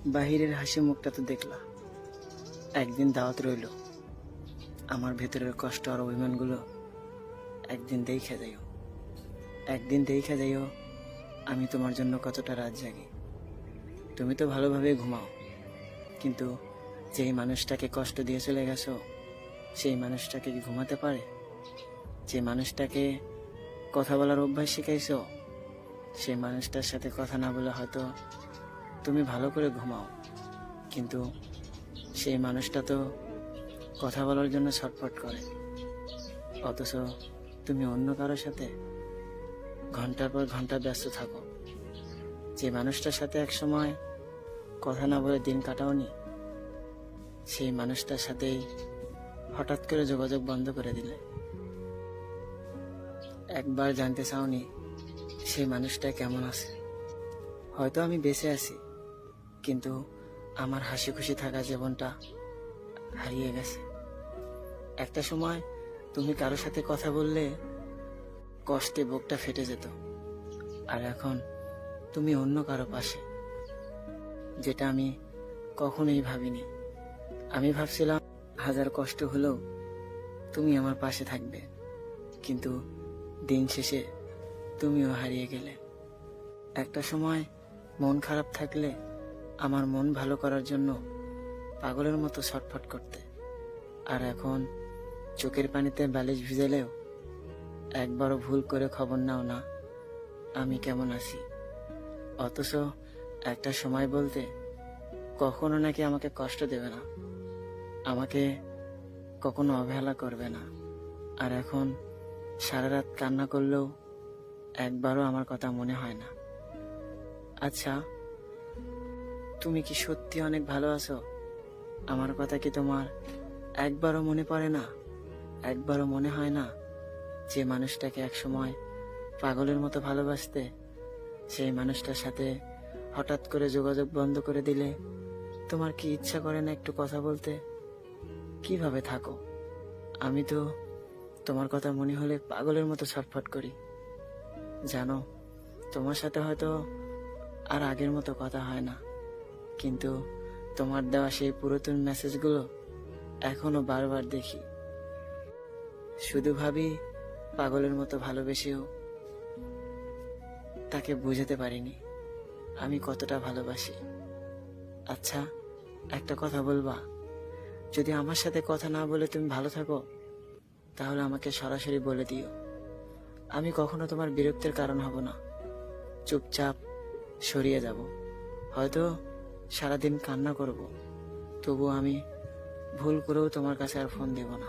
বাহিরের হাসি মুখটা তো দেখলা, একদিন দাওয়াত রইল। আমার ভেতরের কষ্ট আর অভিমানগুলো একদিন দেখে যাইও, একদিন দেখে যাইও আমি তোমার জন্য কতটা রাত জাগি। তুমি তো ভালোভাবে ঘুমাও, কিন্তু যেই মানুষটাকে কষ্ট দিয়ে চলে গেছো, সেই মানুষটাকে কি ঘুমাতে পারে? যে মানুষটাকে কথা বলার অভ্যাস শিখাইছো, সেই মানুষটার সাথে কথা না বলে হয়তো তুমি ভালো করে ঘুমাও, কিন্তু সেই মানুষটা তো কথা বলার জন্য ছটফট করে। অথচ তুমি অন্য কারোর সাথে ঘন্টার পর ঘন্টা ব্যস্ত থাকো। যে মানুষটার সাথে এক সময় কথা না বলে দিন কাটাওনি, সেই মানুষটার সাথেই হঠাৎ করে যোগাযোগ বন্ধ করে দিলে। একবার জানতে চাওনি সেই মানুষটা কেমন আছে? হয়তো আমি বেঁচে আছি, কিন্তু আমার হাসি খুশি থাকা জীবনটা হারিয়ে গেছে। একটা সময় তুমি কারোর সাথে কথা বললে কষ্টে বুকটা ফেটে যেত, আর এখন তুমি অন্য কারো পাশে, যেটা আমি কখনোই ভাবিনি। আমি ভাবছিলাম হাজার কষ্ট হলেও তুমি আমার পাশে থাকবে, কিন্তু দিন শেষে তুমিও হারিয়ে গেলে। একটা সময় মন খারাপ থাকলে আমার মন ভালো করার জন্য পাগলের মতো ছটফট করতে, আর এখন চোখের পানিতে বালিশ ভিজালেও একবারও ভুল করে খবর নাও না আমি কেমন আছি। অথচ একটা সময় বলতে কখনো নাকি আমাকে কষ্ট দেবে না, আমাকে কখনো অবহেলা করবে না, আর এখন সারা রাত কান্না করলেও একবারও আমার কথা মনে হয় না। আচ্ছা, তুমি কি সত্যি অনেক ভালো আছো? আমার কথা কি তোমার একবারও মনে পড়ে না? একবারও মনে হয় না যে মানুষটাকে একসময় পাগলের মতো ভালোবাসতে, সেই মানুষটার সাথে হঠাৎ করে যোগাযোগ বন্ধ করে দিলে তোমার কি ইচ্ছা করে না একটু কথা বলতে? কিভাবে থাকো? আমি তো তোমার কথা মনে হলে পাগলের মতো ছটফট করি। জানো, তোমার সাথে হয়তো আর আগের মতো কথা হয় না, কিন্তু তোমার দেওয়া সেই পুরাতন মেসেজগুলো এখনো বারবার দেখি। শুধু ভাবি পাগলের মতো ভালোবেসেও তাকে বুঝাতে পারিনি আমি কতটা ভালোবাসি। আচ্ছা, একটা কথা বলবা? যদি আমার সাথে কথা না বলে তুমি ভালো থাকো, তাহলে আমাকে সরাসরি বলে দিও। আমি কখনো তোমার বিরক্তির কারণ হব না, চুপচাপ সরিয়ে যাব। হয়তো সারাদিন কান্না করব, তবু আমি ভুল করেও তোমার কাছে আর ফোন দেব না।